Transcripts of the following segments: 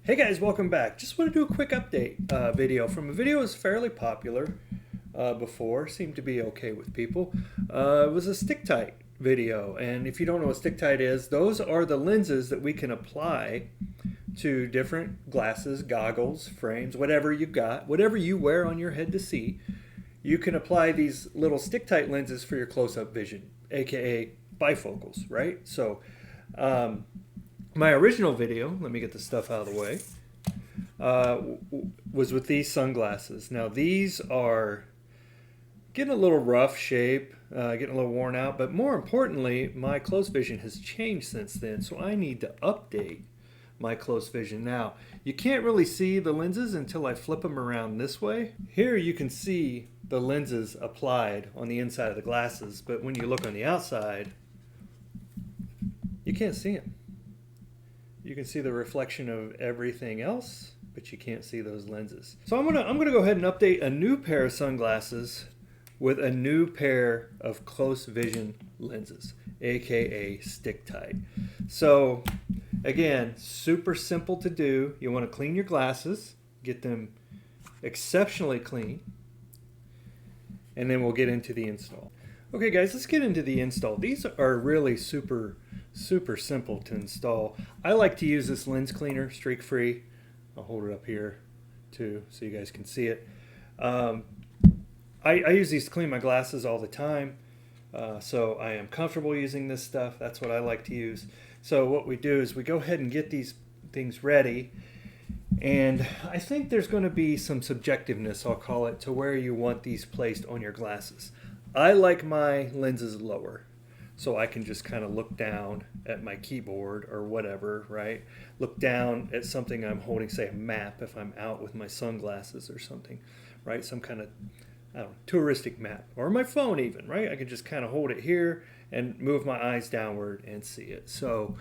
Hey guys, welcome back. Just want to do a quick update video from a video that was fairly popular before, seemed to be okay with people. It was a StickTite video, and if you don't know what StickTite is, those are the lenses that we can apply to different glasses, goggles, frames, whatever you've got, whatever you wear on your head to see. You can apply these little StickTite lenses for your close-up vision, aka bifocals, right? So my original video, let me get the stuff out of the way, was with these sunglasses. Now these are getting a little rough shape, getting a little worn out, but more importantly, my close vision has changed since then, so I need to update my close vision. Now, you can't really see the lenses until I flip them around this way. Here you can see the lenses applied on the inside of the glasses, but when you look on the outside, you can't see them. You can see the reflection of everything else, but you can't see those lenses. So I'm gonna go ahead and update a new pair of sunglasses with a new pair of close vision lenses, aka StickTite. So again, super simple to do. You want to clean your glasses, get them exceptionally clean, and then we'll get into the install. Okay guys, let's get into the install. These are really super simple to install. I like to use this lens cleaner, streak free. I'll hold it up here too so you guys can see it. I use these to clean my glasses all the time, so I am comfortable using this stuff. That's what I like to use. So what we do is we go ahead and get these things ready, and I think there's going to be some subjectiveness, I'll call it, to where you want these placed on your glasses. I like my lenses lower, so I can just kind of look down at my keyboard or whatever, right? Look down at something I'm holding, say a map, if I'm out with my sunglasses or something, right? Some kind of, I don't know, touristic map, or my phone even, right? I can just kind of hold it here and move my eyes downward and see it. So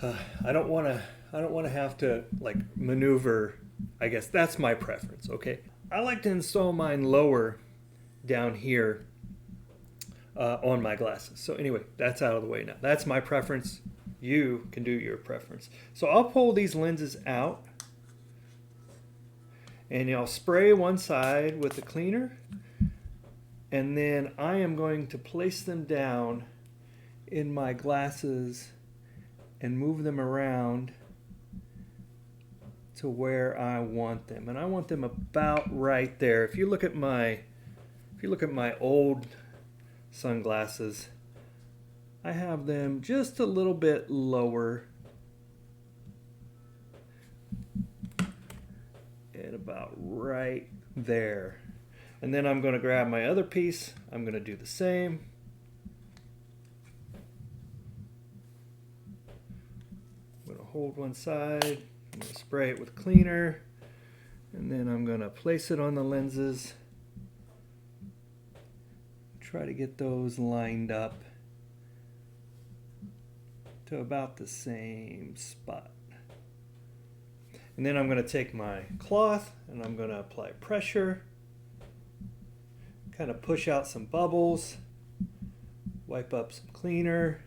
I don't want to have to like maneuver. I guess that's my preference. Okay, I like to install mine lower down here on my glasses. So anyway, that's out of the way now. That's my preference. You can do your preference. So I'll pull these lenses out, and I'll spray one side with the cleaner, and then I am going to place them down in my glasses and move them around to where I want them. And I want them about right there. If you look at my old sunglasses, I have them just a little bit lower and about right there. And then I'm going to grab my other piece. I'm going to do the same. I'm going to hold one side. I'm going to spray it with cleaner. And then I'm going to place it on the lenses. Try to get those lined up to about the same spot. And then I'm going to take my cloth and I'm going to apply pressure, kind of push out some bubbles, wipe up some cleaner.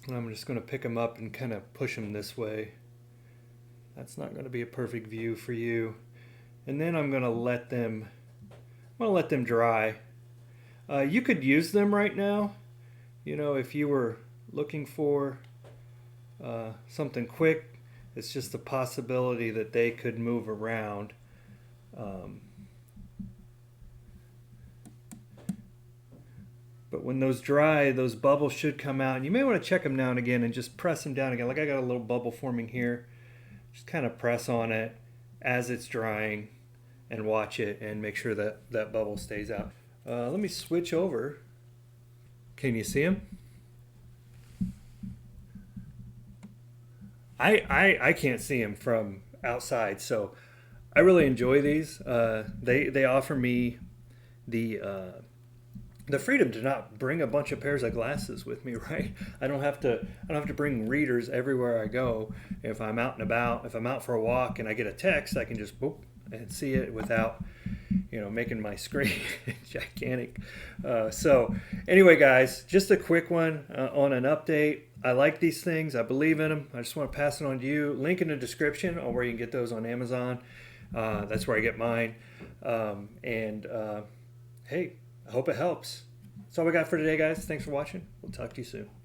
And I'm just going to pick them up and kind of push them this way. That's not going to be a perfect view for you. And then I'm going to let them dry. You could use them right now. You know, if you were looking for something quick, it's just a possibility that they could move around. But when those dry, those bubbles should come out. And you may want to check them now and again and just press them down again. Like I got a little bubble forming here. Just kind of press on it as it's drying and watch it and make sure that that bubble stays out. Let me switch over. Can you see them? I can't see them from outside, so I really enjoy these. They offer me the freedom to not bring a bunch of pairs of glasses with me, right? I don't have to bring readers everywhere I go. If I'm out and about, if I'm out for a walk and I get a text, I can just boop and see it without, making my screen gigantic. So anyway, guys, just a quick one on an update. I like these things. I believe in them. I just want to pass it on to you. Link in the description on where you can get those on Amazon. That's where I get mine. Hey, I hope it helps. That's all we got for today, guys. Thanks for watching. We'll talk to you soon.